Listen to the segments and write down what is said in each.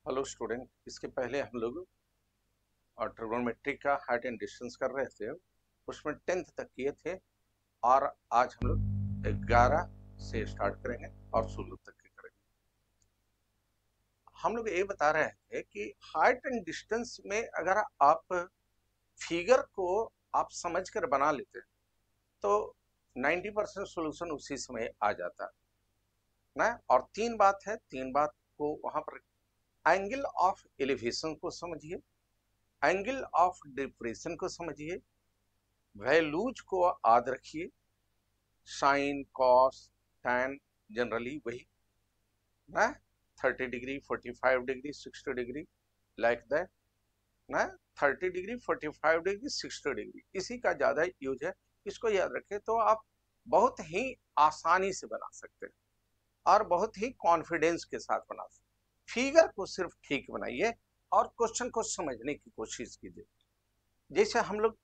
Hello student. इसके पहले हम लोग ट्रिग्नोमेट्री का हाइट एंड डिस्टेंस कर रहे थे। उसमें 10th तक किए थे और आज हम लोग 11 से स्टार्ट करेंगे और 16 तक के करेंगे। हम लोग ये बता रहे थे कि हाइट एंड डिस्टेंस में अगर आप फिगर को आप समझ कर बना लेते हैं तो 90% सोल्यूशन उसी समय आ जाता है ना। और तीन बात को वहां पर एंगल ऑफ एलिवेशन को समझिए, एंगल ऑफ डिप्रेशन को समझिए, वैल्यूज को याद रखिए, साइन कॉस टैन जनरली वही ना, 30 degree 45 degree 60 degree like that ना, 30 डिग्री 45 डिग्री 60 डिग्री इसी का ज्यादा यूज है। इसको याद रखें तो आप बहुत ही आसानी से बना सकते हैं और बहुत ही कॉन्फिडेंस के साथ बना सकते हैं। फिगर को सिर्फ ठीक बनाइए और क्वेश्चन को समझने की कोशिश कीजिए। जैसे हम लोग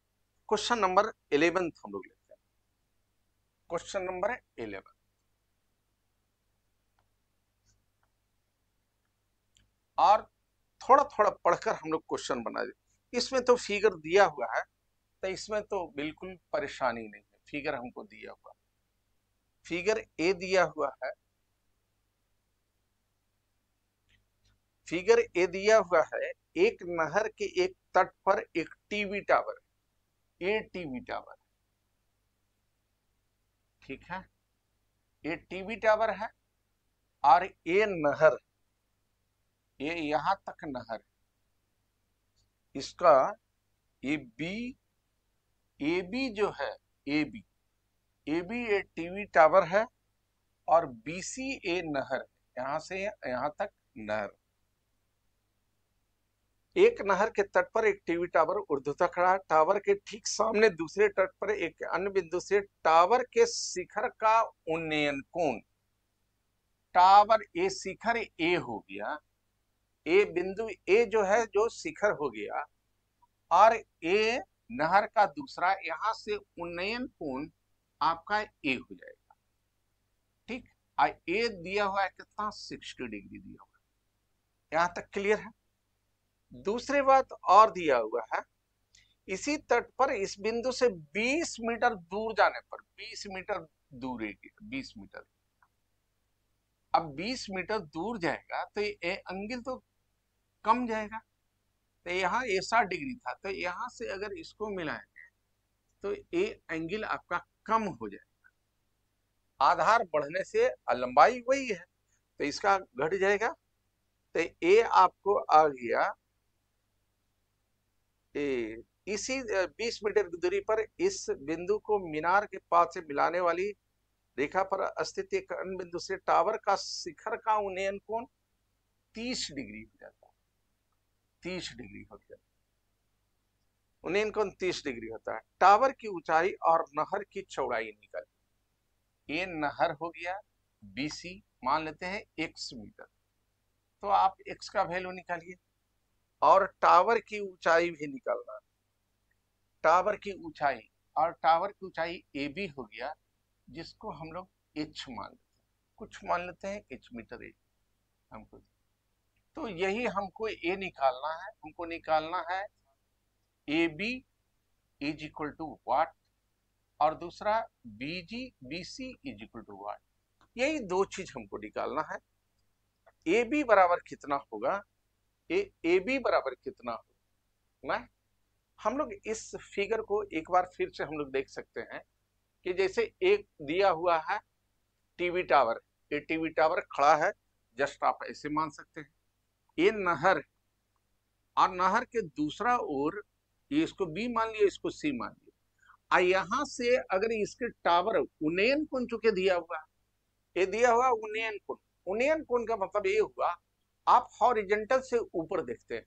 क्वेश्चन नंबर 11 हम लोग लेते हैं। क्वेश्चन नंबर 11 और थोड़ा थोड़ा पढ़कर हम लोग क्वेश्चन बना दे। इसमें तो फिगर दिया हुआ है तो इसमें तो बिल्कुल परेशानी नहीं है। फिगर हमको दिया हुआ, फिगर ए दिया हुआ है, फिगर ए दिया हुआ है। एक नहर के एक तट पर एक टीवी टावर, ए टीवी टावर, ठीक है, ये टीवी टावर है और ये नहर, ये यहां तक नहर, इसका ये बी, ए बी जो है, ए बी, ए बी ये टीवी टावर है और बीसी ए नहर, यहां से यहां तक नहर। एक नहर के तट पर एक टीवी टावर ऊर्ध्वता खड़ा है। टावर के ठीक सामने दूसरे तट पर एक अन्य बिंदु से टावर के शिखर का उन्नयन कोण, टावर ए शिखर ए हो गया, ए बिंदु ए जो है जो शिखर हो गया और ए नहर का दूसरा, यहां से उन्नयन कोण आपका ए हो जाएगा। ठीक, ए दिया हुआ है कितना, 60 डिग्री दिया हुआ है। यहां तक क्लियर है। दूसरी बात और दिया हुआ है, इसी तट पर इस बिंदु से 20 मीटर दूर जाने पर, 20 मीटर दूर है, 20 मीटर, अब 20 मीटर दूर जाएगा तो ये एंगल तो कम जाएगा। तो यहाँ ये 60 डिग्री था तो यहां से अगर इसको मिलाएंगे तो ये एंगल आपका कम हो जाएगा। आधार बढ़ने से लंबाई वही है तो इसका घट जाएगा। तो ये आपको आ गया इसी 20 मीटर की दूरी पर इस बिंदु को मीनार के पास से मिलाने वाली रेखा पर स्थित एक अन्य बिंदु से टावर का शिखर का उन्नयन कोण 30 डिग्री हो जाता है। 30 डिग्री हो जाता है, उन्नयन कोण 30 डिग्री होता है। टावर की ऊंचाई और नहर की चौड़ाई निकल, ये नहर हो गया बीसी, मान लेते हैं x मीटर, तो आप x का वैल्यू निकालिए और टावर की ऊंचाई भी निकालना है। टावर की ऊंचाई, और टावर की ऊंचाई ए बी हो गया जिसको हम लोग h मान लेते हैं, कुछ मान लेते हैं h मीटर ए हमको। तो यही हमको ए निकालना है, हमको निकालना है A B is equal to what और दूसरा B G B C is equal to what. यही दो चीज हमको निकालना है। ए बी बराबर कितना होगा, ए बी बराबर कितना होगा ना। हम लोग इस फिगर को एक बार फिर से हम लोग देख सकते हैं कि जैसे एक दिया हुआ है टीवी टावर, ये टीवी टावर खड़ा है, जस्ट आप ऐसे मान सकते हैं। ये नहर और नहर के दूसरा ओर, ये इसको बी मान लिया, इसको सी मान लिया। यहां से अगर इसके टावर उन्नयन कोण चुके दिया हुआ, ये दिया हुआ उन्नयन कोण, उन्नयन कोण का मतलब ये हुआ आप हॉरिजेंटल से ऊपर देखते हैं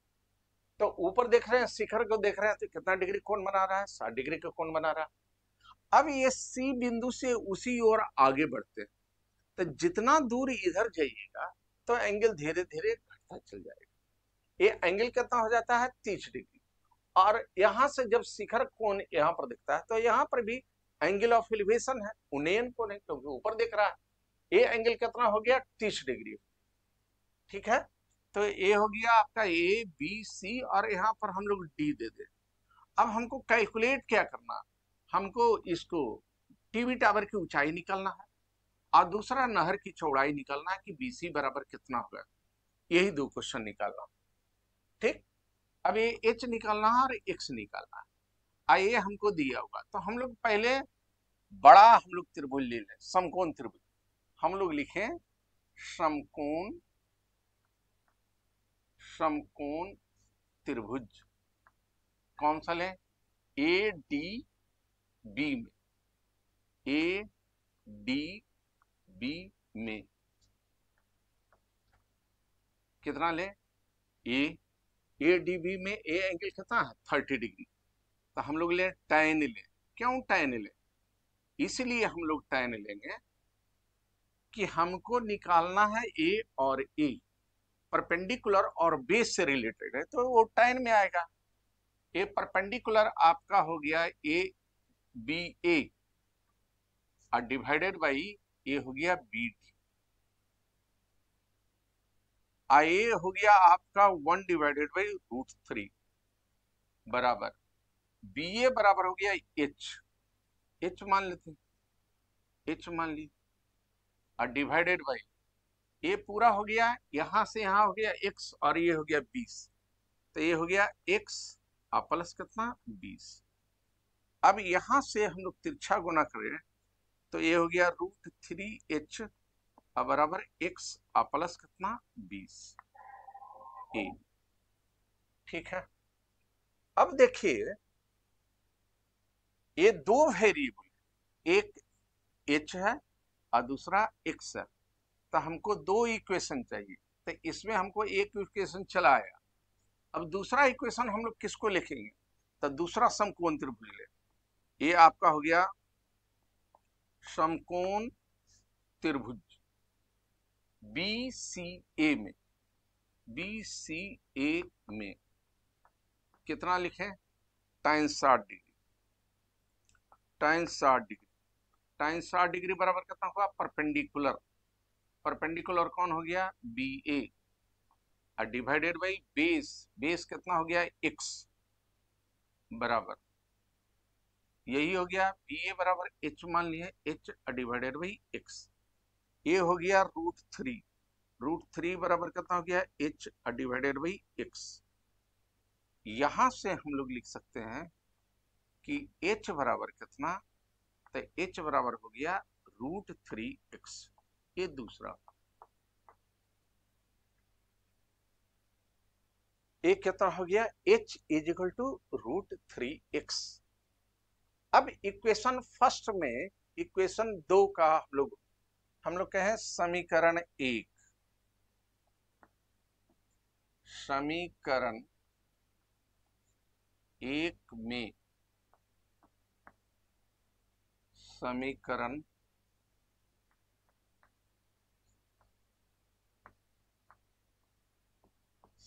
तो ऊपर देख रहे हैं, शिखर को देख रहे हैं तो कितना डिग्री कोण बना रहा है, 60 डिग्री का कोण बना रहा है। अब ये सी बिंदु से उसी ओर आगे बढ़ते हैं तो जितना दूर इधर जाइएगा तो एंगल धीरे धीरे घटता चल जाएगा। ये एंगल कितना हो जाता है, 30 डिग्री। और यहां से जब शिखर कोण यहां पर दिखता है तो यहां पर भी एंगल ऑफ एलिवेशन है, उन्नयन कोण है क्योंकि ऊपर दिख रहा है। ये एंगल कितना हो गया, 30 डिग्री। ठीक है, तो ए हो गया आपका ए बी सी और यहाँ पर हम लोग डी दे दे। अब हमको कैलकुलेट क्या करना, हमको इसको टीवी टावर की ऊंचाई निकालना है और दूसरा नहर की चौड़ाई निकालना है कि बीसी बराबर कितना होगा। यही दो क्वेश्चन निकालना, ठीक। अब ये एच निकालना है और एक्स निकालना है। आइए हमको दिया होगा तो हम लोग पहले बड़ा हम लोग त्रिभुज ले लें, समकोण त्रिभुज। हम लोग लिखें समकोण, समकोण त्रिभुज कौन सा लें, ए डी बी में, ए डी बी में कितना लें, ए डी बी में ए एंगल कितना है 30 डिग्री, तो हम लोग ले tan लें। क्यों tan लें, इसलिए हम लोग tan लेंगे कि हमको निकालना है ए और ए परपेंडिकुलर और बेस से रिलेटेड है, तो वो tan में आएगा। ए परपेंडिकुलर आपका हो गया ए बी ए और डिवाइडेड बाई ए हो गया बी डी, ए हो गया आपका 1 डिवाइडेड बाई √3 बराबर बी ए बराबर हो गया एच मान लेते, एच मान ली और डिवाइडेड बाई ये पूरा हो गया, यहां से यहां हो गया x और ये हो गया 20, तो ये हो गया x और प्लस कितना 20। अब यहां से हम लोग तिरछा गुना करें तो ये हो गया √3h और बराबर x और प्लस कितना 20 ए, ठीक है। अब देखिए ये दो वेरिएबल, एक h है और दूसरा x है, तो हमको दो इक्वेशन चाहिए, तो इसमें हमको एक इक्वेशन चला आया। अब दूसरा इक्वेशन हम लोग किसको लिखेंगे, तो दूसरा समकोण त्रिभुज ले, ये आपका हो गया समकोण त्रिभुज BCA में, BCA में कितना लिखें tan 60 degree, tan 60 degree, tan 60 degree बराबर कितना हुआ परपेंडिकुलर, परपेंडिकुलर कौन हो गया BA और डिवाइडेड बाई बेस, बेस कितना हो गया x बराबर यही हो गया BA बराबर h मान लिए, h डिवाइडेड बाई x, ये हो गया √3, √3 बराबर कितना हो गया h डिवाइडेड बाई x। यहां से हम लोग लिख सकते हैं कि h बराबर कितना, तो h बराबर हो गया √3x, ये दूसरा। एक कितना हो गया h = √3x। अब इक्वेशन फर्स्ट में इक्वेशन 2 का हम लोग कहें समीकरण 1, समीकरण 1 में, समीकरण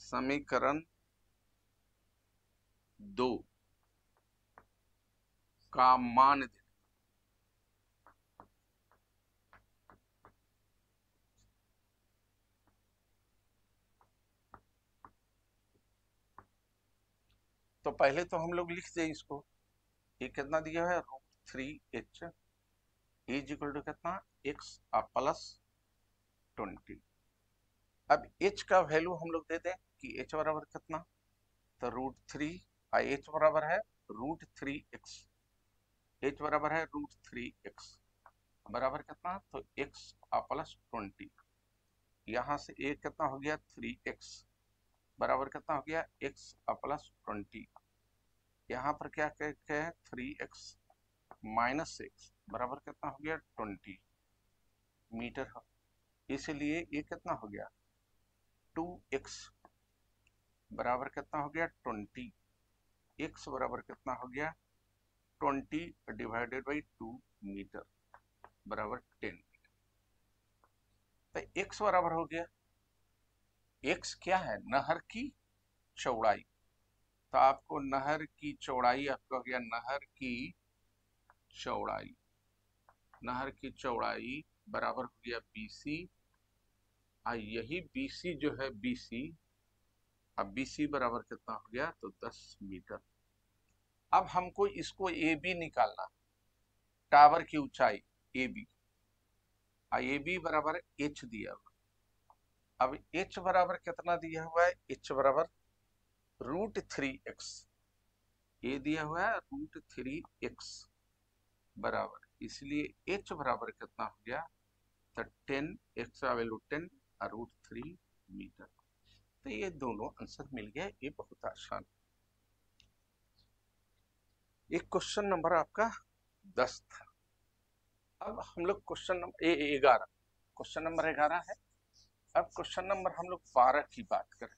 समीकरण 2 का मान दे, तो पहले तो हम लोग लिख दें इसको, ये कितना दिया है √3h = कितना x प्लस 20। अब h का वैल्यू हम लोग दे दें कि h बराबर कितना, तो √3 और h बराबर है √3x, h बराबर है √3x बराबर कितना, तो x प्लस 20, यहां से a कितना हो गया 3x बराबर कितना हो गया x प्लस 20, यहाँ पर क्या कहते हैं 3x माइनस 6 बराबर कितना हो गया 20 मीटर, इसलिए ये कितना हो गया 2x बराबर कितना हो गया 20, x बराबर कितना हो गया 20 डिवाइडेड बाई 2 मीटर बराबर 10। तो x बराबर हो गया, x क्या है नहर की चौड़ाई, तो आपको नहर की चौड़ाई आपका हो गया नहर की चौड़ाई, नहर की चौड़ाई बराबर हो गया BC यही BC जो है BC, अब BC बराबर कितना हो गया, तो 10 मीटर। अब हमको इसको AB निकालना, टावर की ऊंचाई AB, AB बराबर H दिया हुआ। अब H बराबर कितना दिया हुआ है, H बराबर √3x, ये दिया हुआ है √3x बराबर, इसलिए H बराबर कितना हो गया, तो 10, x का वैल्यू 10 और √3 मीटर। तो ये दोनों आंसर मिल गया, ये बहुत आसान। ये क्वेश्चन नंबर आपका 10 था। अब हम लोग क्वेश्चन नंबर 11, क्वेश्चन नंबर 11 है। अब क्वेश्चन नंबर हम लोग 12 की बात करें।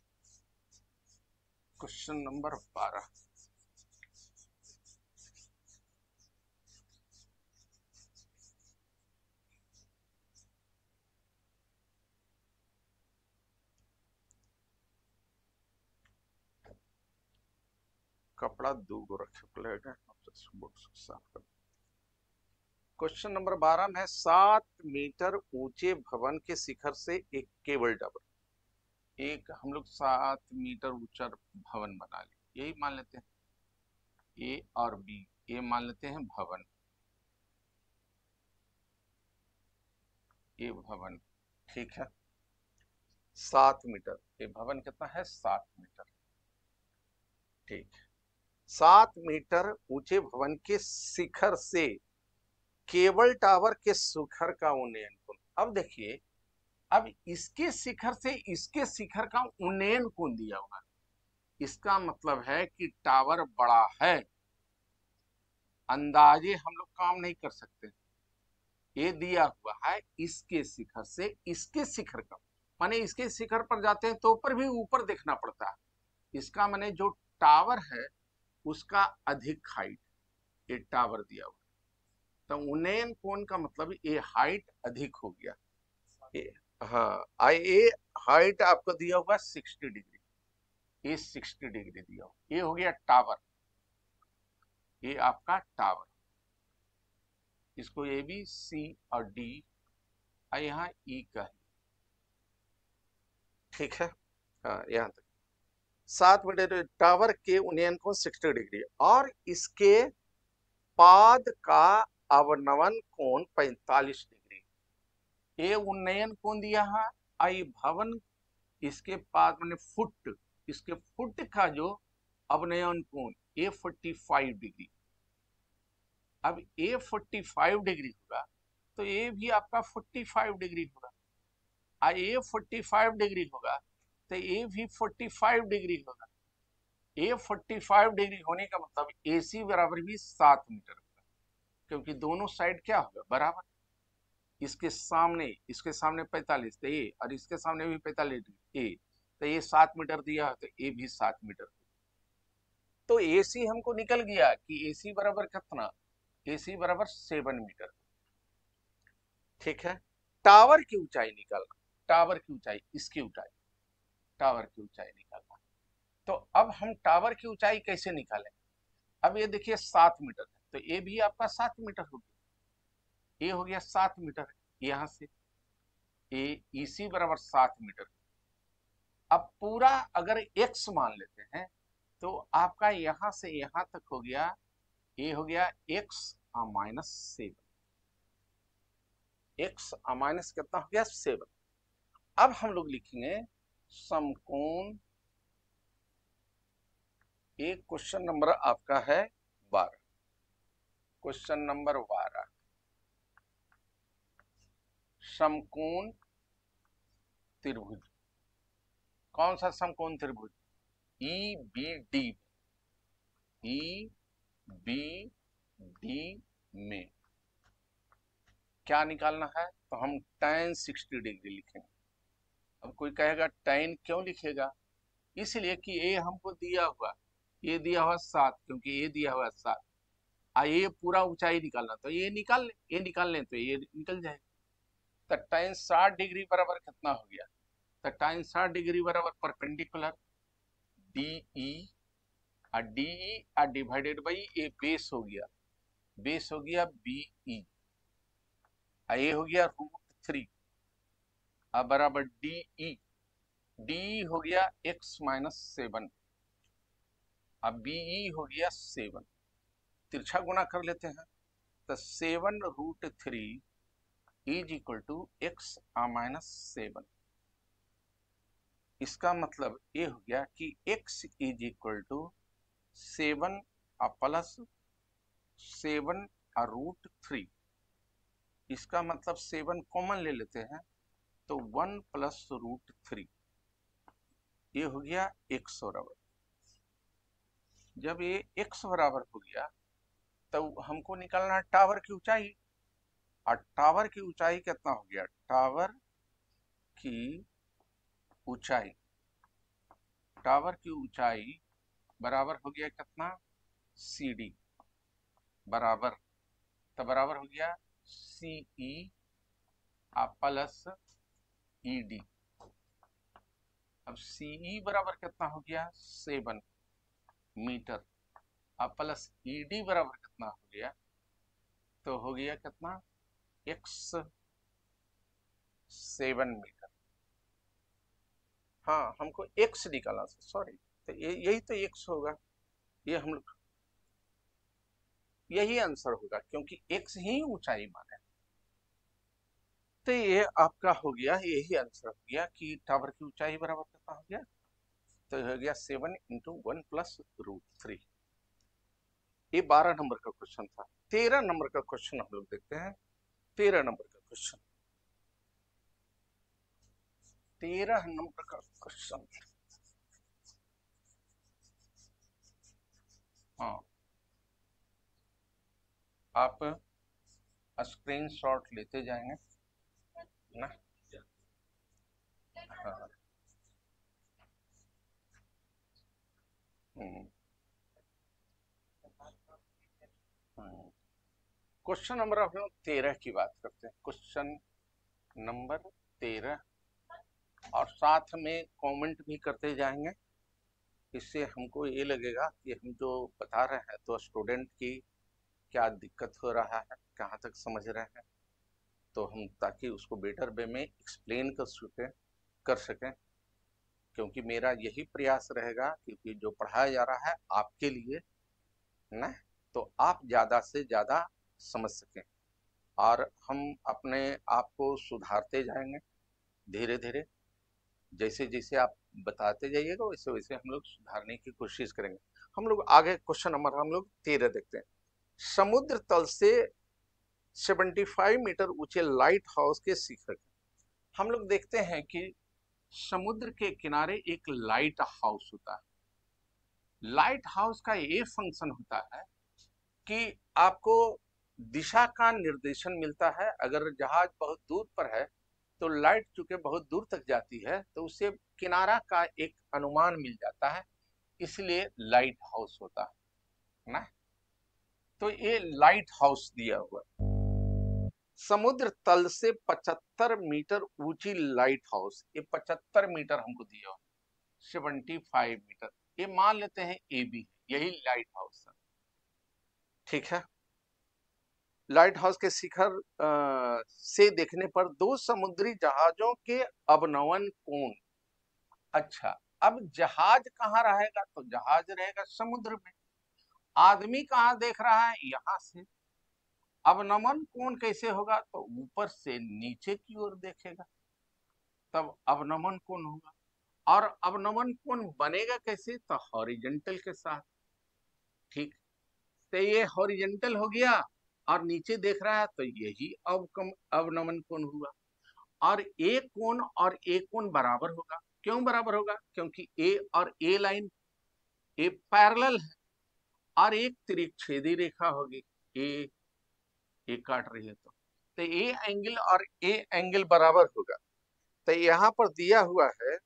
क्वेश्चन नंबर 12, कपड़ा 2 गो रखे पड़ेगा, साफ कर। क्वेश्चन नंबर 12 में 7 मीटर ऊंचे भवन के शिखर से एक केबल टावर, एक हम लोग 7 मीटर ऊंचा भवन बना लिए, यही मान लेते हैं A और B, ये मान लेते हैं भवन, ये भवन, ठीक है। 7 मीटर, ये भवन कितना है, 7 मीटर, ठीक। 7 मीटर ऊंचे भवन के शिखर से केबल टावर के शिखर का उन्नयन कोण। अब देखिए, अब इसके शिखर से इसके शिखर का उन्नयन कोण दिया हुआ है, इसका मतलब है कि टावर बड़ा है, अंदाजे हम लोग काम नहीं कर सकते। ये दिया हुआ है इसके शिखर से इसके शिखर का, माने इसके शिखर पर जाते हैं तो ऊपर भी ऊपर देखना पड़ता है, इसका माने जो टावर है उसका अधिक हाइट, ये टावर दिया हुआ, तो उन्नयन कोण का मतलब ये हाइट अधिक हो गया। ये, हाँ, ये हाइट आपको दिया हुआ 60 डिग्री, ये 60 डिग्री दिया हुआ, ये हो गया टावर, ये आपका टावर, इसको ए बी सी और डी, यहाँ ई का है, ठीक है। हाँ, यहाँ तक 7 मीटर टावर के उन्नयन कोण 60 डिग्री और इसके पाद का अवनमन कोण 45 डिग्री। ये उन्नयन कोण दिया है, आई भवन इसके पाद मैंने फुट, इसके फुट का जो अवनयन कोण ये 45 डिग्री। अब ये 45 डिग्री होगा तो ये भी आपका 45 डिग्री होगा, और ये 45 डिग्री होगा तो ये भी 45 डिग्री होगा। ये 45 डिग्री होने का मतलब AC बराबर भी 7 मीटर होगा, क्योंकि दोनों साइड क्या होगा, बराबर। इसके सामने 45 तो ये, और इसके सामने भी 45 डिग्री, तो ये 7 मीटर दिया है तो ये भी 7 मीटर। तो AC हमको निकल गया कि AC बराबर कितना, AC बराबर 7 मीटर, ठीक है। टावर की ऊंचाई निकालना, टावर की ऊंचाई, इसकी ऊंचाई, टावर की ऊंचाई निकालना। तो अब हम टावर की ऊंचाई कैसे निकालें, अब ये देखिए 7 मीटर है तो ये भी आपका 7 मीटर हो गया, ये हो गया 7 मीटर, यहां से ये EC बराबर 7 मीटर। अब पूरा अगर x मान लेते हैं तो आपका यहां से यहां तक हो गया, ये हो गया x माइनस 7, x माइनस कितना हो गया 7। अब हम लोग लिखेंगे समकोण, एक क्वेश्चन नंबर आपका है 12, क्वेश्चन नंबर 12, समकोण त्रिभुज, कौन सा समकोण त्रिभुज, EBD, EBD में क्या निकालना है, तो हम tan 60 डिग्री लिखेंगे। अब कोई कहेगा tan क्यों लिखेगा, इसलिए कि ये हमको दिया हुआ, ये दिया हुआ 7, क्योंकि ये दिया हुआ 7, ये पूरा ऊंचाई निकालना तो ये निकाल ले, ये निकाल लें तो ये निकल जाएगा। तो tan 60 डिग्री बराबर कितना हो गया, तो tan 60 डिग्री बराबर परपेंडिकुलर DE, और DE divided by A base हो गया, बेस हो गया BE, ये हो गया √3, अब बराबर डी डी हो गया x-7, अब बीई हो गया 7, तिरछा गुना कर लेते हैं तो 7√3 इज इक्वल टू x-7। इसका मतलब ये हो गया कि x is equal to 7 plus 7√3। इसका मतलब 7 कॉमन ले लेते हैं तो 1 प्लस √3, ये हो गया x बराबर। जब ये x बराबर हो गया तो हमको निकालना टावर की ऊंचाई, और टावर की ऊंचाई कितना हो गया, टावर की ऊंचाई, टावर की ऊंचाई बराबर हो गया कितना, CD बराबर, तो बराबर हो गया CE प्लस ED। अब CE बराबर कितना हो गया 7 मीटर, अब प्लस ED बराबर कितना हो गया, तो हो गया कितना x-7 मीटर। हाँ हमको x निकालना, सॉरी, तो यही तो x होगा, ये हम लोग यही आंसर होगा क्योंकि x ही ऊंचाई मान है। तो ये आपका हो गया, यही आंसर हो गया कि टावर की ऊंचाई बराबर कितना हो गया, तो हो गया 7 × 1 + √3। ये 12 नंबर का क्वेश्चन था। 13 नंबर का क्वेश्चन हम लोग देखते हैं। 13 नंबर का क्वेश्चन, 13 नंबर का क्वेश्चन, हाँ आप स्क्रीनशॉट लेते जाएंगे ना। हाँ क्वेश्चन नंबर हम लोग 13 की बात करते हैं, क्वेश्चन नंबर 13, और साथ में कमेंट भी करते जाएंगे। इससे हमको ये लगेगा कि हम जो बता रहे हैं तो स्टूडेंट की क्या दिक्कत हो रहा है, कहाँ तक समझ रहे हैं, तो हम ताकि उसको बेटर वे में एक्सप्लेन कर सकें, क्योंकि मेरा यही प्रयास रहेगा क्योंकि जो पढ़ाया जा रहा है आपके लिए ना, तो आप ज़्यादा से ज़्यादा समझ सकें, और हम अपने आप को सुधारते जाएंगे धीरे धीरे। जैसे जैसे आप बताते जाइएगा वैसे वैसे हम लोग सुधारने की कोशिश करेंगे। हम लोग आगे क्वेश्चन नंबर हम लोग 13 देखते हैं। समुद्र तल से 75 मीटर ऊंचे लाइट हाउस के शिखर, हम लोग देखते हैं कि समुद्र के किनारे एक लाइट हाउस होता है। लाइट हाउस का ये फंक्शन होता है कि आपको दिशा का निर्देशन मिलता है। अगर जहाज बहुत दूर पर है तो लाइट चूंकि बहुत दूर तक जाती है तो उससे किनारा का एक अनुमान मिल जाता है, इसलिए लाइट हाउस होता है ना। तो ये लाइट हाउस दिया हुआ है। समुद्र तल से 75 मीटर ऊंची लाइट हाउस, ये 75 मीटर हमको दिया हुआ, 75 मीटर, ये मान लेते हैं AB, यही लाइट हाउस है, ठीक है। लाइट हाउस के शिखर से देखने पर दो समुद्री जहाजों के अवनमन कोण, अच्छा अब जहाज कहाँ रहेगा, तो जहाज रहेगा समुद्र में, आदमी कहाँ देख रहा है, यहाँ से। अवनमन कोण कैसे होगा, तो ऊपर से नीचे की ओर देखेगा तब अवनमन कोण होगा। और अवनमन कोण बनेगा कैसे, तो हॉरिजॉन्टल के साथ, ठीक। तो ये हॉरिजॉन्टल हो गया और नीचे देख रहा है तो यही अवनमन कोण हुआ। और एक कोण और एक कोण बराबर होगा, क्यों बराबर होगा, क्योंकि ए और ए लाइन ए पैरेलल है, और एक तिरछेदी रेखा होगी, ए काट रही है, तो ए एंगल और ए एंगल बराबर होगा। तो यहाँ पर दिया हुआ है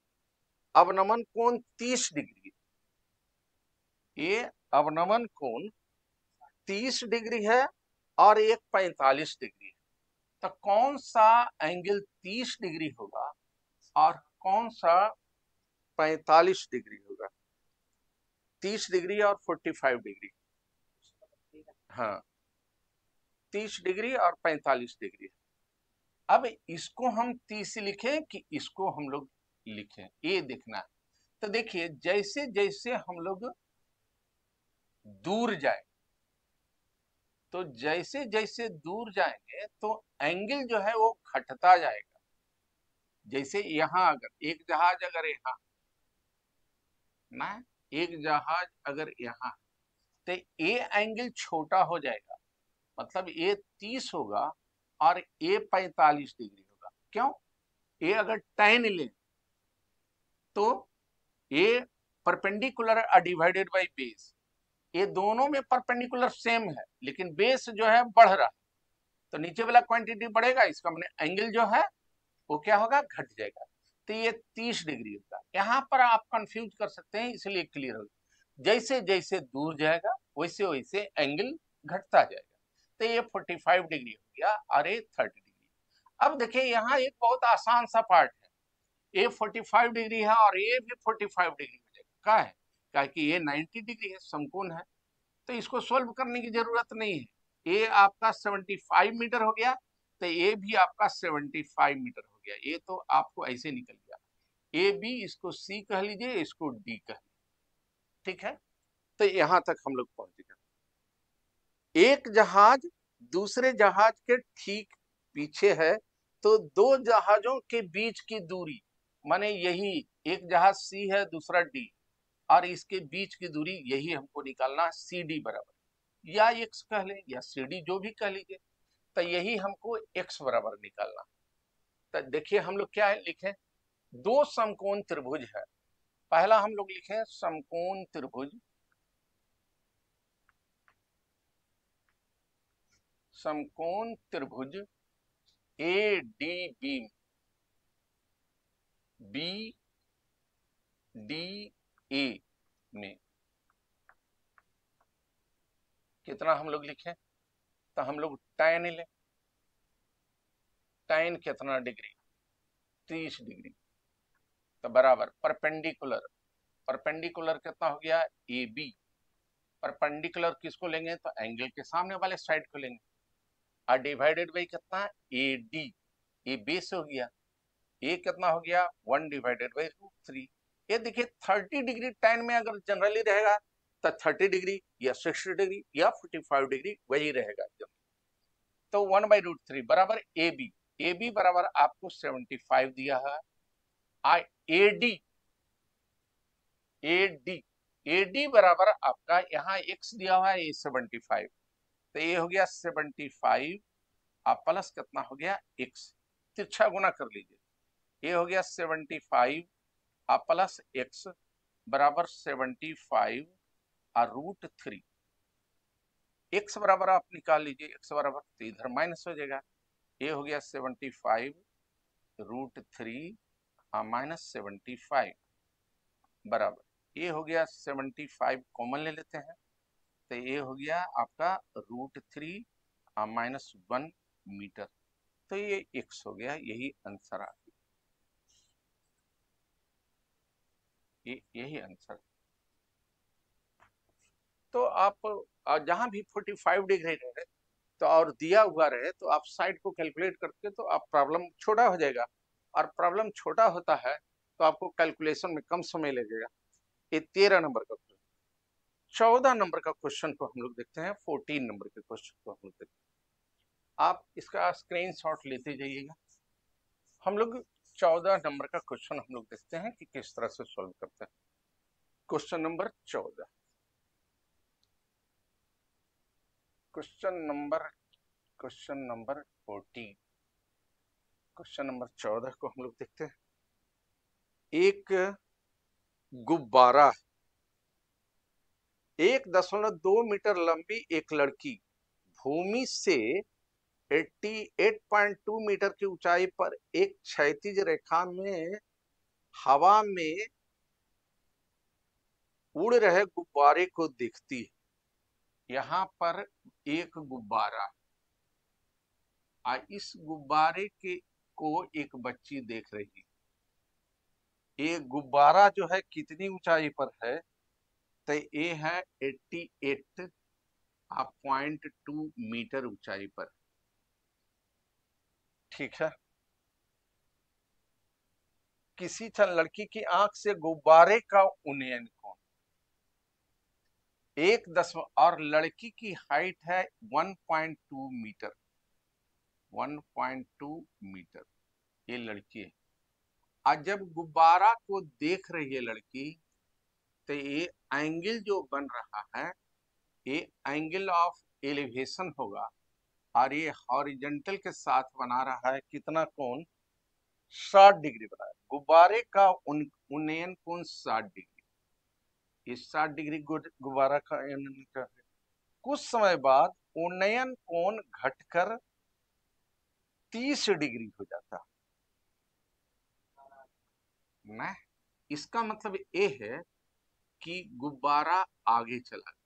अवनमन कोण 30 डिग्री, ये अवनमन कोण 30 डिग्री है और एक 45 डिग्री है। तो कौन सा एंगल 30 डिग्री होगा और कौन सा 45 डिग्री होगा, 30 डिग्री और 45 डिग्री, हाँ 30 डिग्री और 45 डिग्री। अब इसको हम 30 लिखें कि इसको हम लोग लिखें, ये देखना है। तो देखिए जैसे जैसे हम लोग दूर जाए, तो जैसे जैसे दूर जाएंगे तो एंगल जो है वो घटता जाएगा। जैसे यहाँ अगर एक जहाज अगर यहाँ ना, एक जहाज अगर यहाँ, तो ये एंगल छोटा हो जाएगा, मतलब ये 30 होगा और ये 45 डिग्री होगा। क्यों? ये अगर tan लें तो ये परपेंडिकुलर डिवाइडेड बाय बेस, ये दोनों में परपेंडिकुलर सेम है, लेकिन बेस जो है बढ़ रहा है, तो नीचे वाला क्वांटिटी बढ़ेगा, इसका मतलब एंगल जो है वो क्या होगा, घट जाएगा। तो ये 30 डिग्री होगा। यहाँ पर आप कंफ्यूज कर सकते हैं, इसलिए क्लियर होगा। जैसे जैसे दूर जाएगा वैसे वैसे एंगल घटता जाएगा। तो ये 45 डिग्री हो गया और ये 30 डिग्री। अब देखिए यहाँ एक बहुत आसान सा पार्ट है, ये 45 डिग्री है और ये भी 45 डिग्री हो जाएगा। क्या है? क्या कि ये 90 डिग्री है, समकोण है, तो इसको सोल्व करने की जरूरत नहीं है। ये आपका 75 मीटर हो गया, तो ये भी आपका 75 मीटर हो गया। ये तो आपको ऐसे निकल गया। ए बी, इसको सी कह लीजिए, इसको डी कह लीजिए। ठीक है, तो यहां तक हम लोग पहुंच गए। एक जहाज दूसरे जहाज के ठीक पीछे है, तो दो जहाजों के बीच की दूरी, माने यही एक जहाज सी है दूसरा डी, और इसके बीच की दूरी यही हमको निकालना है, सी डी बराबर, या एक्स कह लें या सी डी, जो भी कह लीजिए, तो यही हमको एक्स बराबर निकालना। तो देखिए हम लोग क्या है लिखें, दो समकोण त्रिभुज है। पहला हम लोग लिखें समकोण त्रिभुज, समकोण त्रिभुज A D B, B D A में कितना हम लोग लिखें, तो हम लोग tan लें। tan कितना डिग्री, 30 डिग्री, तो बराबर परपेंडिकुलर, परपेंडिकुलर कितना हो गया, ए बी। परपेंडिकुलर किसको लेंगे, तो एंगल के सामने वाले साइड को लेंगे, और डिवाइडेड बाई कितना, ए डी, ए बेस हो गया, ये कितना हो गया 1 डिवाइडेड बाई √3। ये देखिए 30 डिग्री tan में अगर जनरली रहेगा तो 30 डिग्री या 60 डिग्री या 45 डिग्री वही रहेगा। तो 1/√3 बराबर ए बी, ए बी बराबर आपको 75 दिया है। A D, A D, A D बराबर आपका यहाँ x दिया हुआ है, ये 75, तो ये हो गया 75 आप प्लस कितना हो गया x, तिरछा गुना कर लीजिए, ये हो गया 75 आप प्लस x बराबर 75 और √3। x बराबर आप निकाल लीजिए, x बराबर तो इधर माइनस हो जाएगा, ये हो गया 75 √3 माइनस 75 बराबर, ये हो गया 75 कॉमन ले लेते हैं, तो ये हो गया आपका √3 माइनस 1 मीटर, तो ये x हो गया, यही आंसर आ गया, यही आंसर। तो आप जहां भी 45 डिग्री रहे तो और दिया हुआ रहे तो आप साइड को कैलकुलेट करके तो आप प्रॉब्लम छोटा हो जाएगा, और प्रॉब्लम छोटा होता है तो आपको कैलकुलेशन में कम समय लगेगा। ये 13 नंबर का क्वेश्चन। 14 नंबर का क्वेश्चन को हम लोग देखते हैं, 14 नंबर के क्वेश्चन को हम लोग देखते हैं। आप इसका स्क्रीनशॉट लेते जाइएगा। हम लोग 14 नंबर का क्वेश्चन हम लोग देखते हैं कि किस तरह से सॉल्व करते हैं। Question number 14, question number 14, question number 14 को हम लोग देखते हैं। एक गुब्बारा, 1.2 मीटर लंबी एक लड़की भूमि से 88.2 मीटर की ऊंचाई पर एक क्षैतिज रेखा में हवा में उड़ रहे गुब्बारे को देखती है। यहाँ पर एक गुब्बारा, इस गुब्बारे के को एक बच्ची देख रही है। ये गुब्बारा जो है कितनी ऊंचाई पर है, तो ये है 88.2 मीटर ऊंचाई पर। ठीक है। किसी लड़की की आंख से गुब्बारे का उन्नयन कोण 1 और लड़की की हाइट है 1.2 मीटर। 1.2 मीटर ये लड़की है। आज जब गुब्बारा को देख रही है लड़की, तो ये एंगल जो बन रहा है, ये एंगल ऑफ एलिवेशन होगा, और ये हॉरिजॉन्टल के साथ बना रहा है कितना कोण? 60 डिग्री बना है। गुब्बारे का उन्नयन कोण 60 डिग्री। ये 60 डिग्री गुब्बारा का उन्नयन है। कुछ समय बाद उन्नयन कोण घटकर 30 डिग्री हो जाता है। इसका मतलब ये है कि गुब्बारा आगे चला गया।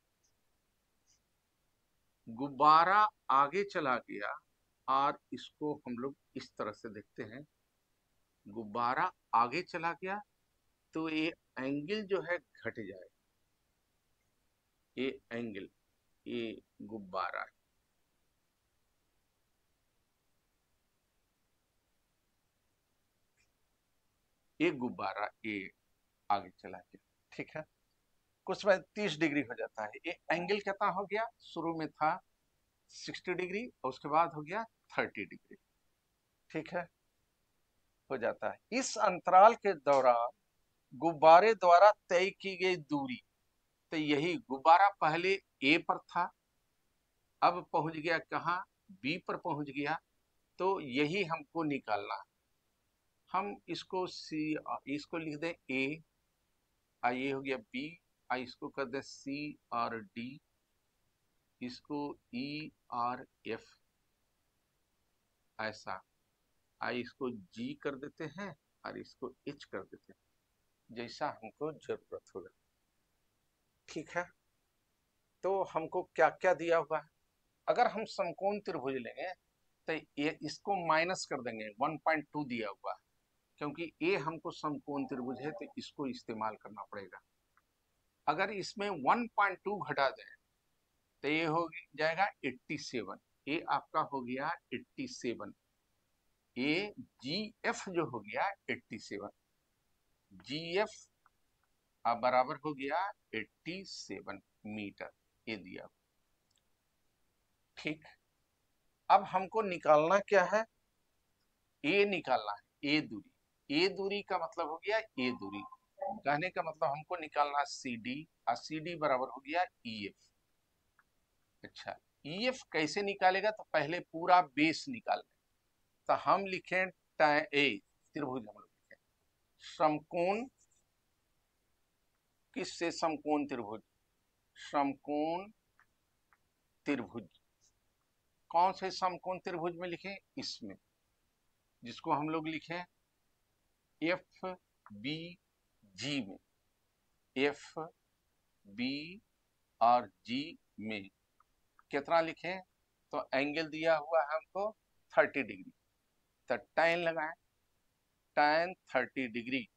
गुब्बारा आगे चला गया, और इसको हम लोग इस तरह से देखते हैं। गुब्बारा आगे चला गया तो ये एंगल जो है घट जाएगा। ये एंगल, ये गुब्बारा है। ये गुब्बारा ये आगे चला गया, ठीक है। कुछ में 30 डिग्री हो जाता है। ये एंगल कितना हो गया? शुरू में था 60 डिग्री और उसके बाद हो गया 30 डिग्री, ठीक है, हो जाता है। इस अंतराल के दौरान गुब्बारे द्वारा तय की गई दूरी, तो यही गुब्बारा पहले ए पर था, अब पहुंच गया कहाँ? बी पर पहुंच गया। तो यही हमको निकालना है। हम इसको सी, इसको लिख दें ए, ये हो गया बी, इसको कर दें सी और डी, इसको ई और एफ, ऐसा। इसको जी कर देते हैं और इसको एच कर देते हैं, जैसा हमको जरूरत होगा, ठीक है। तो हमको क्या क्या दिया हुआ है? अगर हम समकोण त्रिभुज लेंगे तो ये इसको माइनस कर देंगे। 1.2 दिया हुआ है, क्योंकि ये हमको समकोण त्रिभुज है तो इसको इस्तेमाल करना पड़ेगा। अगर इसमें 1.2 घटा दें तो ये हो जाएगा 87। ये आपका हो गया 87। ये जी एफ जो हो गया 87, जी एफ बराबर हो गया 87 मीटर, ये दिया, ठीक। अब हमको निकालना क्या है? ए निकालना है, ए दूरी। ए दूरी का मतलब हो गया ए दूरी, कहने का मतलब हमको निकालना सी डी, और सी डी बराबर हो गया ई एफ। अच्छा, ई एफ कैसे निकालेगा? तो पहले पूरा बेस निकाल लें। तो हम लिखें त्रिभुज, हम लोग लिखें समकोण। किससे समकोण त्रिभुज? समकोण त्रिभुज। कौन से समकोण त्रिभुज में लिखें? इसमें, जिसको हम लोग लिखें एफ बी जी में। एफ बी और जी में कितना लिखें? तो एंगल दिया हुआ है हमको 30 डिग्री, तो tan लगाएं, tan 30 डिग्री।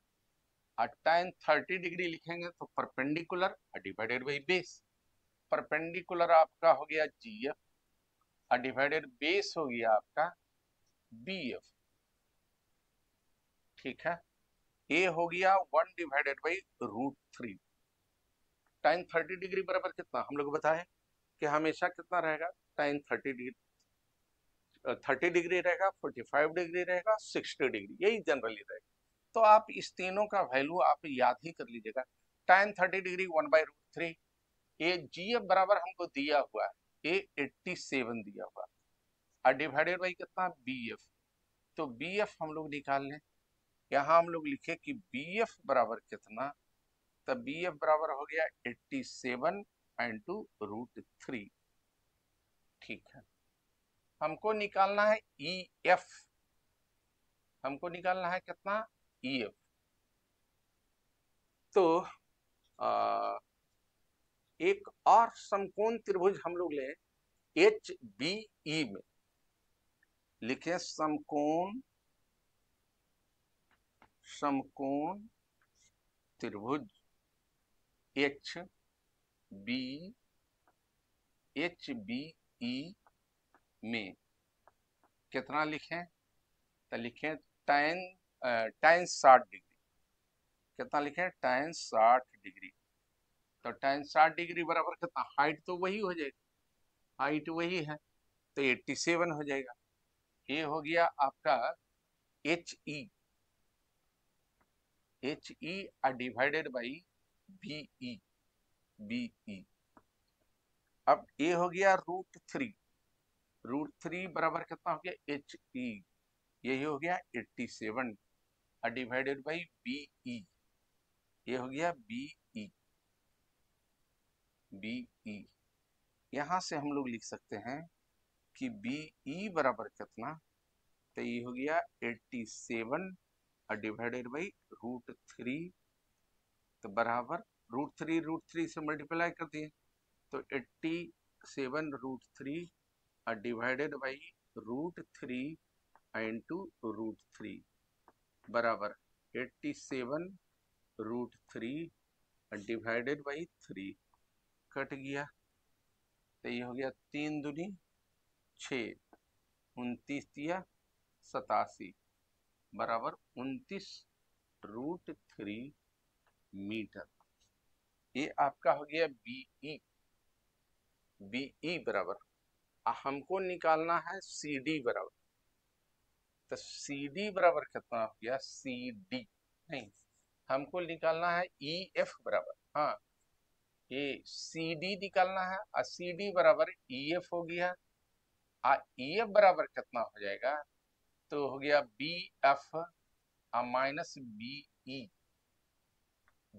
और tan 30 डिग्री लिखेंगे तो perpendicular divided by base. Perpendicular आपका हो गया जी एफ, और डिवाइडेड बेस हो गया आपका बी एफ, ठीक है। ए हो गया 1/√3। tan 30 डिग्री बराबर कितना हम लोग बताए कि हमेशा कितना रहेगा? tan 30 डिग्री 30 डिग्री रहेगा, 45 डिग्री रहेगा, 60 डिग्री, यही जनरली रहेगा। तो आप इस तीनों का वैल्यू आप याद ही कर लीजिएगा। tan 30 degree 1/√3। ये जी एफ बराबर हमको दिया हुआ है, ये 87 दिया हुआ है, और डिवाइडेड बाई कितना? B F. तो बी एफ हम लोग निकाल लें। यहाँ हम लोग लिखे कि बी एफ बराबर कितना? तब बी एफ बराबर हो गया 87 × √3, ठीक है। हमको निकालना है ई एफ। हमको निकालना है कितना? E F. तो एक और समकोण त्रिभुज हम लोग लें एच बी ई में। लिखे समकोण त्रिभुज एच बी ई में कितना लिखें? तो लिखें tan tan 60 डिग्री। कितना लिखें? tan 60 degree. तो tan 60 डिग्री बराबर कितना? हाइट तो वही हो जाएगी, हाइट वही है, तो 87 हो जाएगा। ये हो गया आपका HE, HE divided by BE, BE। अब ये हो गया √3, √3 बराबर कितना हो गया? HE, यही हो गया 87 डिवाइडेड बाई BE, ये हो गया BE, BE। यहां से हम लोग लिख सकते हैं कि BE बराबर कितना? तो ये हो गया 87 डिवाइडेड बाई √3, तो बराबर √3 से मल्टीप्लाई कर दिए, तो 87 √3 डिवाइडेड बाई √3 इंटू √3 बराबर 87 √3 डिवाइडेड बाई 3, कट गया। तो ये हो गया 3 दूनी 6, 29 दिया 87 बराबर 29 √3 मीटर। ये आपका हो गया BE। BE बराबर हमको निकालना है CD बराबर, तो CD बराबर कितना हो गया? CD नहीं, हमको निकालना है EF बराबर, हाँ ये CD निकालना है और CD बराबर EF हो गया। EF बराबर कितना हो जाएगा? तो हो गया BF माइनस BE।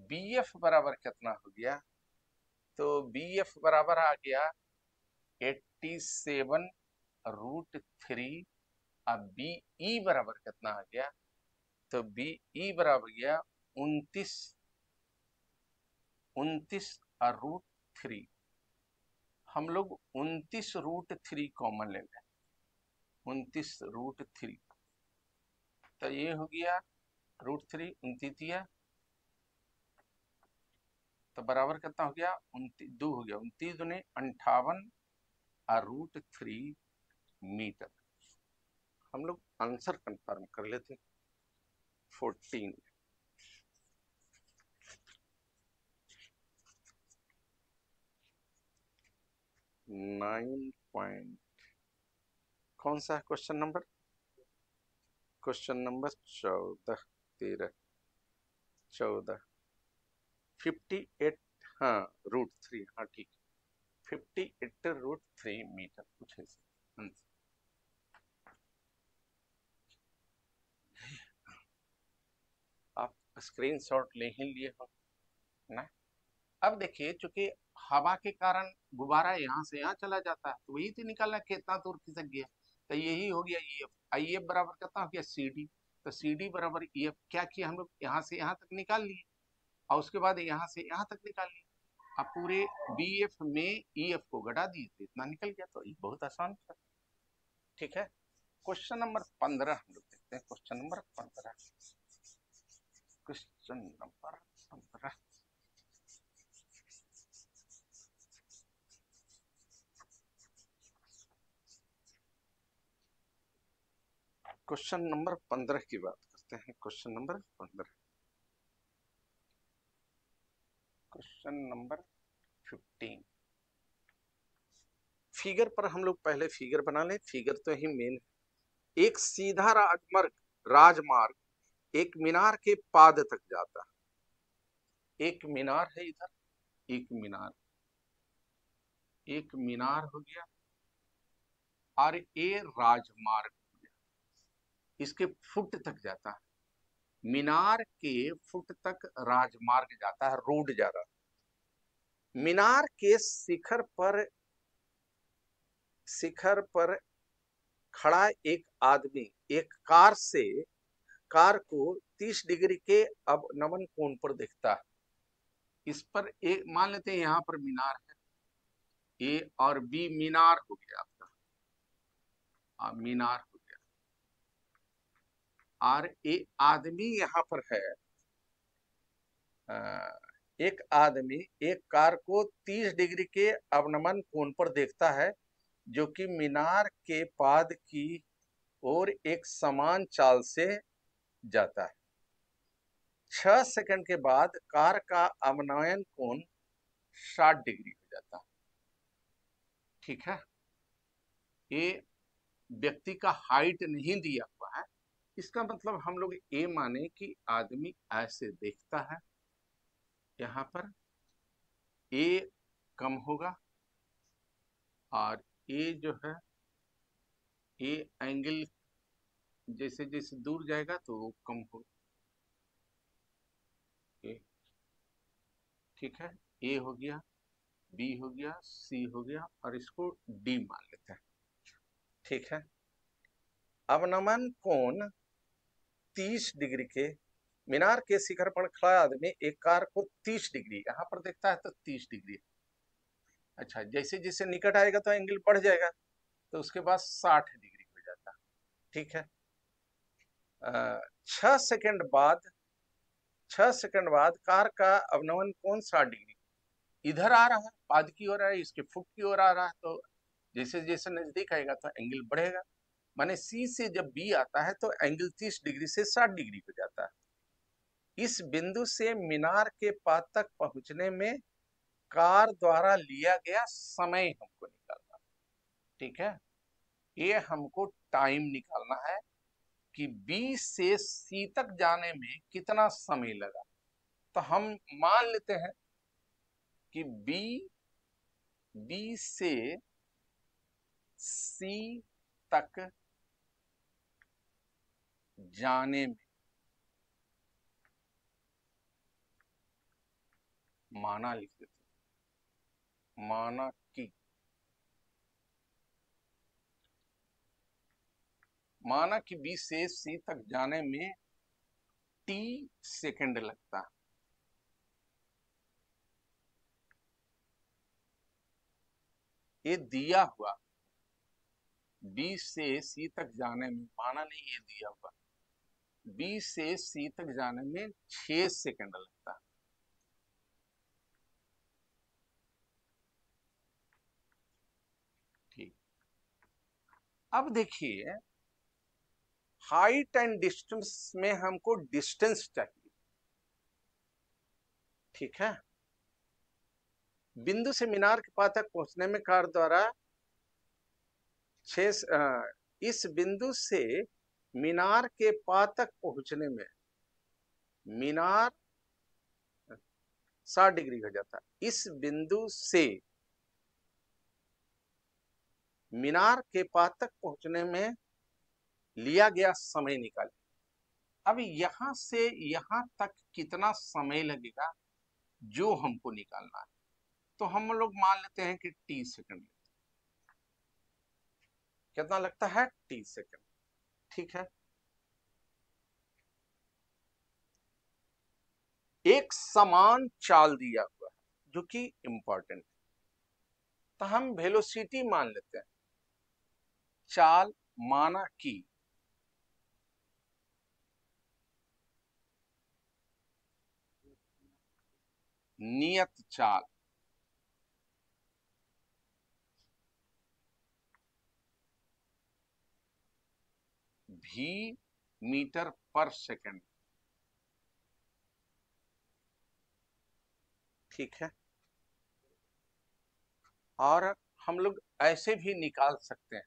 BF बराबर कितना हो गया? तो BF बराबर आ गया 87 √3, अब BE बराबर कितना आ गया? तो BE बराबर गया 29 √3। हम लोग 29 √3 कॉमन ले लें, 29 √3, तो ये हो गया √3, 29 दिया तो बराबर कितना हो गया? 2 हो गया, 29 दूनी 58 √3 मीटर। हम लोग आंसर कंफर्म कर लेते 14। कौन सा है क्वेश्चन नंबर? क्वेश्चन नंबर 14, 13, 14, 58, हाँ √3, हाँ ठीक, 58 √3 मीटर, कुछ ऐसे। आप स्क्रीनशॉट ले ही लिए हो ना। अब देखिए, चूंकि हवा के कारण गुब्बारा यहाँ से यहाँ चला जाता है, तो वही तो निकालना कितना दूर खिसक गया, तो यही हो गया EF। IF बराबर कितना हो गया? CD। तो CD बराबर EF, क्या किया हम लोग? यहाँ से यहाँ तक निकाल लिए और उसके बाद यहाँ से यहाँ तक निकाल लिए। अब पूरे BF में EF को घटा दिए तो इतना निकल गया, तो ये बहुत आसान था। ठीक है, क्वेश्चन नंबर 15 हम लोग देखते हैं। Question number 15, question number 15, question number 15 की बात करते हैं। Question number 15, question number 15। Figure पर हम लोग पहले फिगर बना लें, फिगर तो ही मेन है। एक सीधा राजमार्ग एक मीनार के पाद तक जाता है। एक मीनार है इधर, एक मीनार, एक मीनार हो गया और ये राजमार्ग हो गया, इसके फुट तक जाता है। मीनार के फुट तक राजमार्ग जाता है, रोड जा रहा है। मीनार के शिखर पर खड़ा एक आदमी एक कार को 30 डिग्री के अवनमन कोण पर देखता है। इस पर एक मान लेते हैं, यहाँ पर मीनार है, A और B मीनार हो गया आपका, मीनार हो गया, और एक आदमी यहाँ पर है, एक आदमी एक कार को 30 डिग्री के अवनमन कोण पर देखता है, जो कि मीनार के पाद की और एक समान चाल से जाता है। 6 सेकंड के बाद कार का अवनयन कोण 60 डिग्री हो जाता है। ठीक है, ये व्यक्ति का हाइट नहीं दिया हुआ है, इसका मतलब हम लोग ये माने कि आदमी ऐसे देखता है, यहाँ पर ए कम होगा और ए जो है, ए एंगल जैसे जैसे दूर जाएगा तो वो कम होगा। ठीक है, ए हो गया, बी हो गया, सी हो गया और इसको डी मान लेते हैं। ठीक है, अवनमन कोण 30 डिग्री के मीनार के शिखर पर खड़ा आदमी एक कार को 30 डिग्री यहाँ पर देखता है तो 30 डिग्री। अच्छा, जैसे जैसे निकट आएगा तो एंगल बढ़ जाएगा, तो उसके बाद 60 डिग्री हो जाता है। ठीक है, 6 सेकंड बाद 6 सेकंड बाद कार का अवनमन कोण 60 डिग्री इधर आ रहा है, बाद की ओर आ रहा है, इसके फुट की ओर आ रहा है, तो जैसे जैसे नजदीक आएगा तो एंगल बढ़ेगा। माने सी से जब बी आता है तो एंगल 30 डिग्री से 60 डिग्री हो जाता है। इस बिंदु से मीनार के पास तक पहुंचने में कार द्वारा लिया गया समय हमको निकालना। ठीक है, ये हमको टाइम निकालना है कि बी से सी तक जाने में कितना समय लगा। तो हम मान लेते हैं कि बी से सी तक जाने में माना लिख देते, माना कि बी से सी तक जाने में टी सेकंड लगता है। ये दिया हुआ बी से सी तक जाने में, माना नहीं, ये दिया हुआ बी से सी तक जाने में 6 सेकंड लगता है। ठीक, अब देखिए हाइट एंड डिस्टेंस में हमको डिस्टेंस चाहिए। ठीक है, बिंदु से मीनार के पास तक पहुंचने में कार द्वारा इस बिंदु से मीनार के पास तक पहुंचने में मीनार 60 डिग्री हो जाता है। इस बिंदु से मीनार के पास तक पहुंचने में लिया गया समय निकालिए। अब यहां से यहां तक कितना समय लगेगा जो हमको निकालना है, तो हम लोग मान लेते हैं कि टी सेकंड। कितना लगता है? T second. ठीक है, एक समान चाल दिया हुआ है जो कि इंपॉर्टेंट है, तो हम वेलोसिटी मान लेते हैं। चाल माना कि नियत चाल भी मीटर पर सेकंड। ठीक है, और हम लोग ऐसे भी निकाल सकते हैं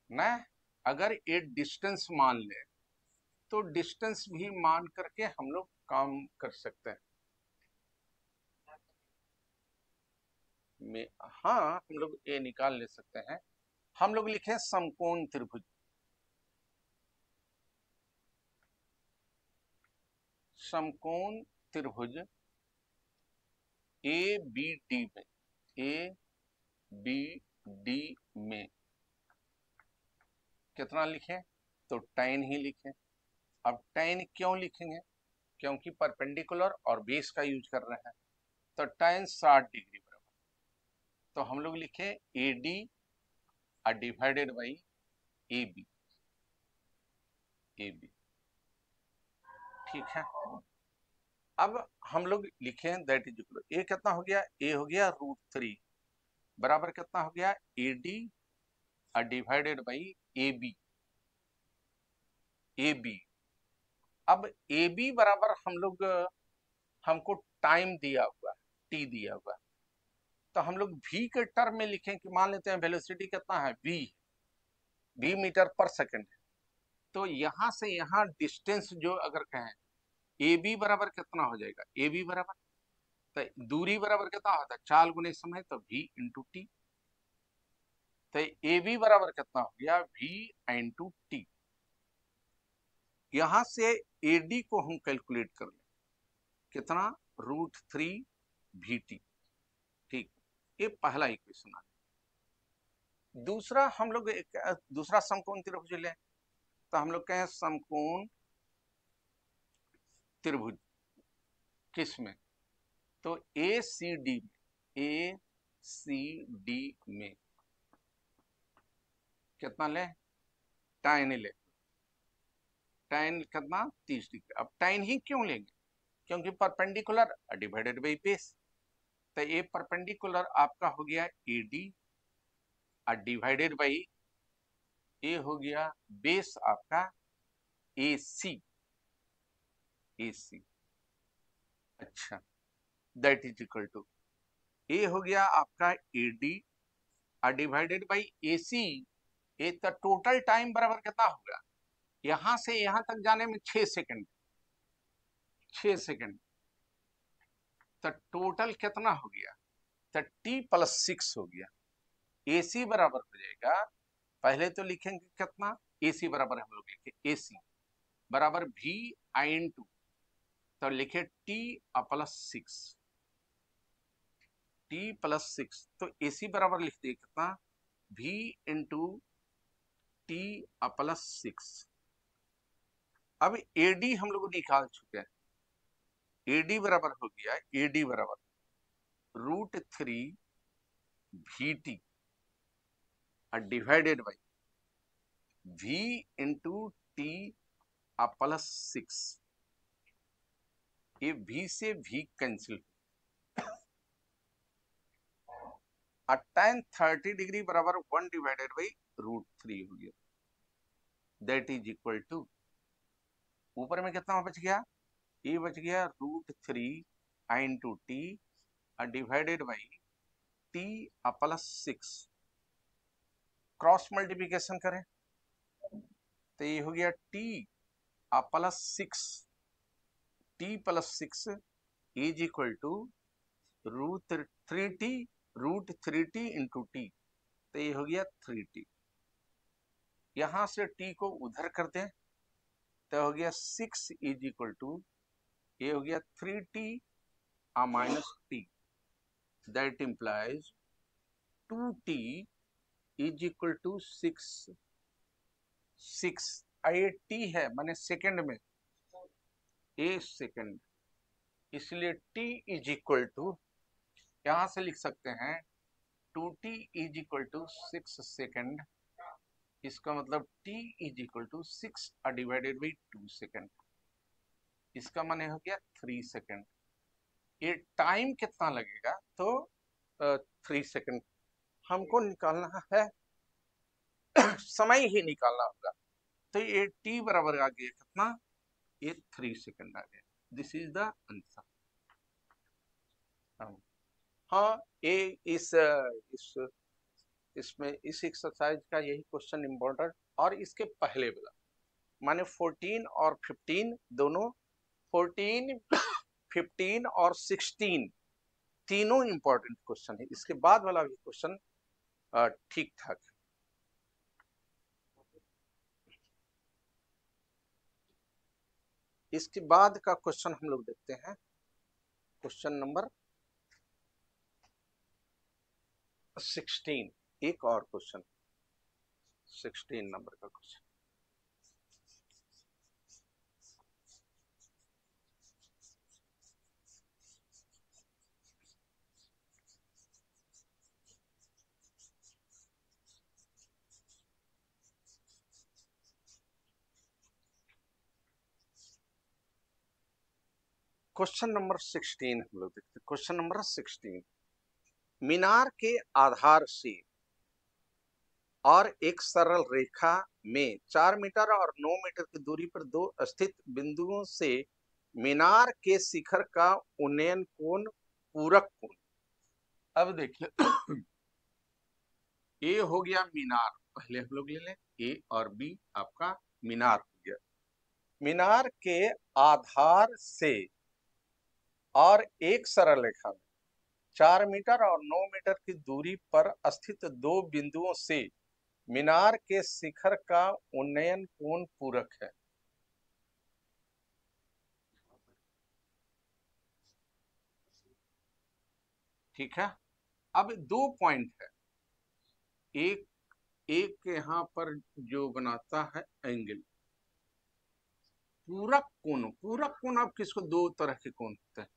ना, अगर ये डिस्टेंस मान ले तो डिस्टेंस भी मान करके हम लोग काम कर सकते हैं। हाँ, हम लोग ये निकाल ले सकते हैं। हम लोग लिखे समकोण त्रिभुज। समकोण त्रिभुज ए बी डी में, ए बी डी में कितना लिखें? तो tan ही लिखें। अब tan क्यों लिखेंगे? क्योंकि परपेंडिकुलर और बेस का यूज कर रहे हैं, तो tan 60 डिग्री बराबर, तो हम लोग लिखे A D divided by A B. ठीक है, अब हम लोग लिखे दैट इज इक्वल, ए कितना हो गया? ए हो गया √3 बराबर कितना हो गया? A D divided by A B. A B. अब ए बी बराबर हमको टाइम दिया हुआ है, टी दिया हुआ है, तो हम लोग v के टर्म में लिखें कि मान लेते हैं वेलोसिटी कितना है, v मीटर पर सेकंड है। तो यहां से यहां डिस्टेंस जो अगर कहें ए बी बराबर कितना हो जाएगा, ए बी बराबर, तो दूरी बराबर कितना होता है, चाल गुने समय, तो v इंटू टी। तो ए बी बराबर कितना हो गया, v इंटू टी। यहां से ए डी को हम कैलकुलेट कर लें, कितना, √3 vt। ठीक, ये पहला इक्वेशन आ गया। दूसरा हम लोग दूसरा समकोण त्रिभुज लें, तो हम लोग कहें समकोण त्रिभुज किस में, तो ए सी डी में कितना ले, tan ले, tan कितना, 30 डिग्री। अब tan ही क्यों लेंगे, क्योंकि परपेंडिकुलर डिवाइडेड बाई बेस। तो ये परपेंडिकुलर आपका हो गया ए डी डिवाइडेड बाई, ये हो गया बेस आपका ए सी। अच्छा, दैट इज इक्वल टू, ये हो गया आपका ए डी डिवाइडेड बाई ए सी। ये तो टोटल टाइम बराबर कितना होगा, यहां से यहां तक जाने में 6 सेकंड, 6 सेकंड। तो टोटल कितना हो गया, तो t+6 हो गया। AC बराबर हो जाएगा, पहले तो लिखेंगे कितना, AC बराबर हम लोग लिखे AC बराबर v/2, तो लिखे t+6, तो AC बराबर लिख दिए कितना, v इंटू t+6। अब AD हम लोग निकाल चुके हैं, AD बराबर हो गया, AD बराबर √3 vt divided by v into t+6। ये v से v कैंसिल, tan 30 डिग्री बराबर 1 डिवाइडेड बाई √3 हो गया, दैट इज इक्वल टू, ऊपर में कितना बच गया, ये बच गया √3 into T divided by t+6। Cross multiplication करें तो ये हो गया t+6 is equal to √3t into T, तो ये हो गया 3t। यहां से t को उधर कर दें तो हो गया 6 इज इक्वल टू, ये हो गया 3t minus T, that implies 2t is equal to 6। ये t है माने सेकंड में, ए सेकंड, इसलिए t इज इक्वल टू, यहां से लिख सकते हैं 2t is equal to 6 second. इसका मतलब t is equal to 6 divided by 2 second, इसका माने हो गया 3 सेकंड। ये टाइम कितना लगेगा, तो 3 सेकंड हमको निकालना है, समय ही निकालना होगा। तो ये t बराबर आ गया कितना, ये 3 सेकंड आ गया। This is the answer. हाँ, ये इसमें इस एक्सरसाइज का यही क्वेश्चन इम्पोर्टेंट, और इसके पहले वाला माने 14 और 15 दोनों, 14, 15 और 16 तीनों इंपॉर्टेंट क्वेश्चन है। इसके बाद वाला भी क्वेश्चन ठीक ठाक है। इसके बाद का क्वेश्चन हम लोग देखते हैं, क्वेश्चन नंबर 16, एक और क्वेश्चन 16 नंबर का क्वेश्चन। क्वेश्चन नंबर 16 हम लोग देखते हैं। क्वेश्चन नंबर 16, मीनार के आधार से और एक सरल रेखा में 4 मीटर और 9 मीटर की दूरी पर दो स्थित बिंदुओं से मीनार के शिखर का उन्नयन कोण पूरक कोण। अब देखिए ए हो गया मीनार, पहले हम लोग ले लें ए और बी आपका मीनार हो गया। मीनार के आधार से और एक सरल रेखा में 4 मीटर और 9 मीटर की दूरी पर स्थित दो बिंदुओं से मीनार के शिखर का उन्नयन कोण पूरक है। ठीक है, अब दो पॉइंट है, एक एक यहाँ पर जो बनाता है एंगल पूरक कोण। पूरक कोण अब किसको, दो तरह के कोण होते हैं,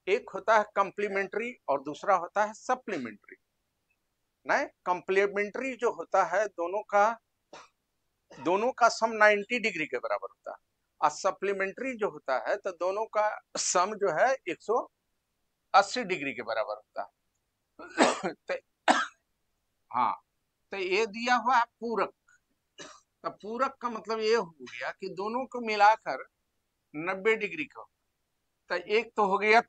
एक होता है कंप्लीमेंट्री और दूसरा होता है सप्लीमेंट्री। नहीं, कंप्लीमेंट्री जो होता है दोनों का सम 90 डिग्री के बराबर होता है, और सप्लीमेंट्री जो होता है तो दोनों का सम जो है 180 डिग्री के बराबर होता है। तो हाँ, तो ये दिया हुआ है पूरक। तो पूरक का मतलब ये हो गया कि दोनों को मिलाकर 90 डिग्री का। तो एक तो हो गया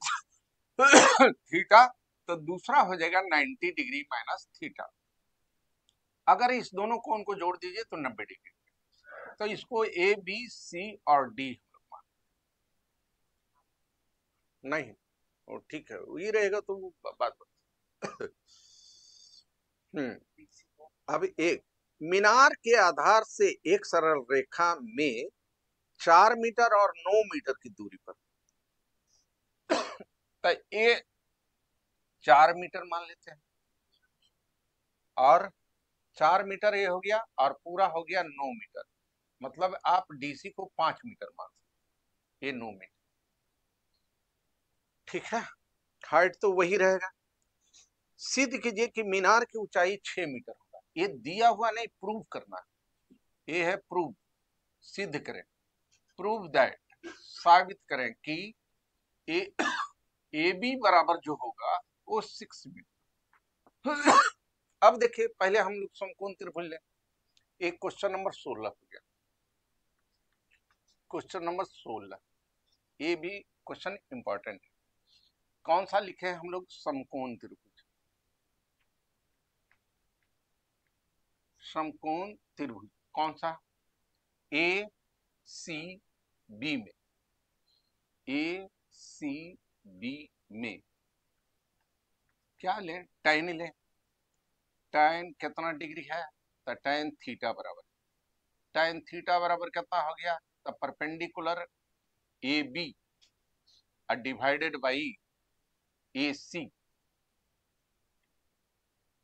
थीटा, तो दूसरा हो जाएगा 90 डिग्री माइनस थीटा। अगर इस दोनों कोण को जोड़ दीजिए तो 90 डिग्री। तो इसको ए बी सी और डी नहीं, और ठीक है ये रहेगा तो बात अब एक मीनार के आधार से एक सरल रेखा में 4 मीटर और 9 मीटर की दूरी पर, तो ये 4 मीटर मान लेते हैं, और 4 मीटर ये हो गया और पूरा हो गया 9 मीटर, मतलब आप डीसी को 5 मीटर मान सकते, ये 9 मीटर। ठीक है, हाइट तो वही रहेगा। सिद्ध कीजिए कि मीनार की ऊंचाई 6 मीटर होगा। ये दिया हुआ नहीं, प्रूव करना है। ये है प्रूव, सिद्ध करें, प्रूव दैट, साबित करें कि ए बी बराबर जो होगा वो 6 मीटर। अब देखिए पहले हम लोग समकोण त्रिभुज लें। एक क्वेश्चन नंबर 16 हो गया, क्वेश्चन नंबर 16, ये भी क्वेश्चन इंपॉर्टेंट है। कौन सा लिखे हैं हम लोग, समकोण त्रिभुज। समकोण त्रिभुज कौन सा, ए सी बी में, ए सी बी में क्या लें, tan लें। tan कितना डिग्री है, तो tan थीटा बराबर, tan थीटा बराबर कितना हो गया, तो perpendicular A B divided by A C.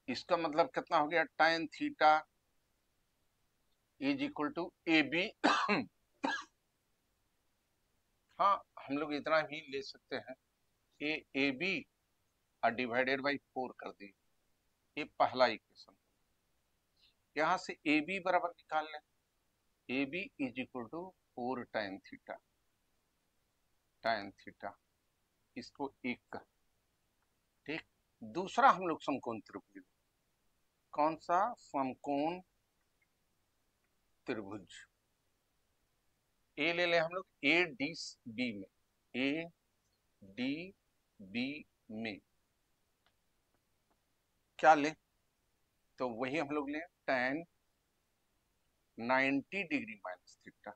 इसका मतलब कितना हो गया, tan theta is equal to A B. हाँ, हम लोग इतना ही ले सकते हैं, ए बी डिवाइडेड बाई 4 कर दी। ये पहला इक्वेशन। यहां से ए बी बराबर निकाल लें, A B is equal to 4 tan theta, tan theta इसको 1 कर। ठीक, दूसरा हम लोग समकोण त्रिभुज, कौन सा, समकोण त्रिभुज ए ले लें हम लोग, ए डी बी में, ए डी बी में क्या लें, तो वही हम लोग लें tan 90 डिग्री माइनस थीटा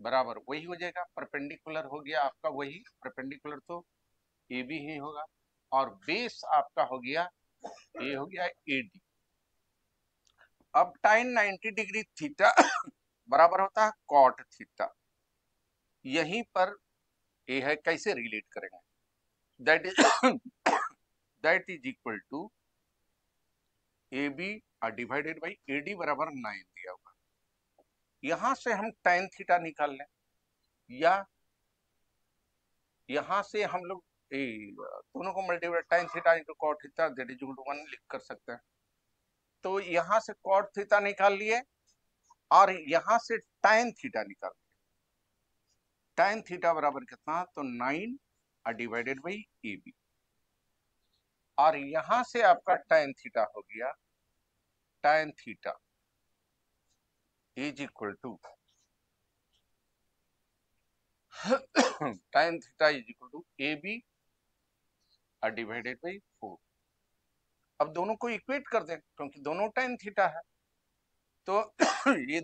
बराबर वही हो जाएगा, परपेंडिकुलर हो गया आपका वही, परपेंडिकुलर तो ए बी ही होगा, और बेस आपका हो गया, ये हो गया ए डी। अब tan 90 डिग्री थीटा बराबर होता है cot थीटा। यहीं पर ये है, कैसे रिलेट करेंगे, that is equal to A B divided by A D बराबर 9 दिया हुआ। यहां से हम tan थीटा निकाल लें, या यहां से हम लोग दोनों को multiply tan theta into cot theta that is equal to 1 लिख कर सकते हैं। तो यहां से cot थीटा निकाल लिए और यहां से tan थीटा निकाल लिए। tan थीटा बराबर कितना, तो 9 डिवाइडेड बाई ए बी, और यहां से आपका tan थीटा हो गया tan theta is equal to tan theta is equal to AB divided by 4। अब दोनों को इक्वेट कर दें क्योंकि दोनों tan थीटा है, तो ये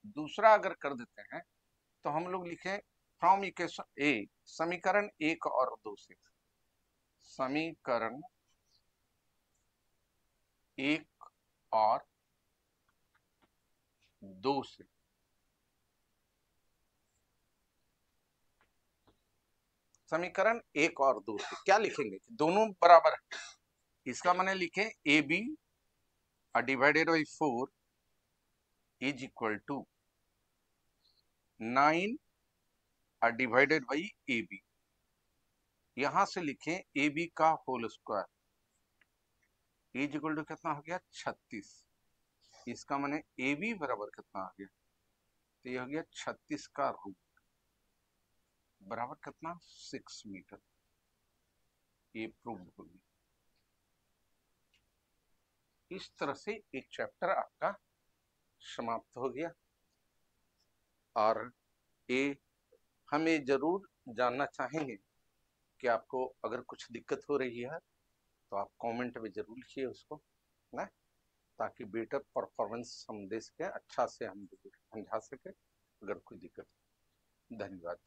दूसरा अगर कर देते हैं तो हम लोग लिखें फ्रॉम इक्वेशन ए, समीकरण 1 और 2 से, समीकरण 1 और 2 से समीकरण 1 और 2 से क्या लिखेंगे कि दोनों बराबर है, इसका मैंने लिखे A B divided by 4 is equal to 9 divided by A B. यहां से लिखें ए बी का whole square is equal to कितना हो गया 36। इसका मैंने ए बी बराबर कितना आ गया, तो ये हो गया 36 का रूट बराबर कितना 6 मीटर। ये प्रूव हो गया। इस तरह से एक चैप्टर आपका समाप्त हो गया। और ये हमें जरूर जानना चाहेंगे कि आपको अगर कुछ दिक्कत हो रही है तो आप कमेंट में जरूर लिखिए उसको ना, ताकि बेटर परफॉर्मेंस हम दे सके, अच्छा से हम समझा सके अगर कोई दिक्कत। धन्यवाद।